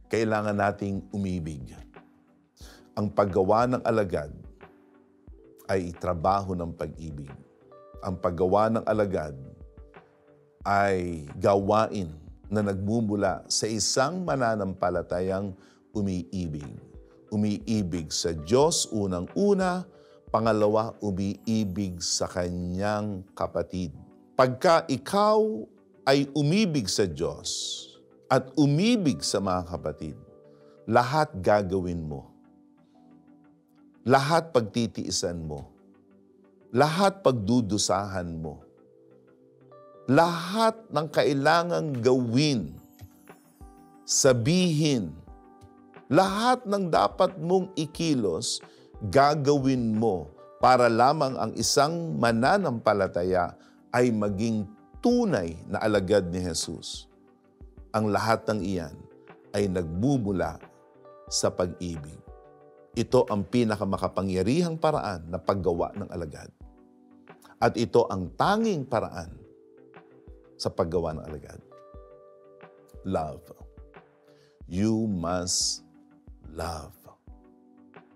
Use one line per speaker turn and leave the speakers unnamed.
kailangan nating umibig. Ang paggawa ng alagad ay trabaho ng pag-ibig. Ang paggawa ng alagad ay gawain na nagmumula sa isang mananampalatayang umiibig. Umiibig sa Diyos unang-una, pangalawa, umiibig sa kanyang kapatid. Pagka ikaw ay umibig sa Diyos at umibig sa mga kapatid, lahat gagawin mo. Lahat pagtitiisan mo. Lahat pagdudusahan mo. Lahat ng kailangang gawin, sabihin, lahat ng dapat mong ikilos, gagawin mo para lamang ang isang mananampalataya ay maging tunay na alagad ni Jesus. Ang lahat ng iyan ay nagmumula sa pag-ibig. Ito ang pinakamakapangyarihang paraan na paggawa ng alagad. At ito ang tanging paraan sa paggawa ng alagad. Love. You must love.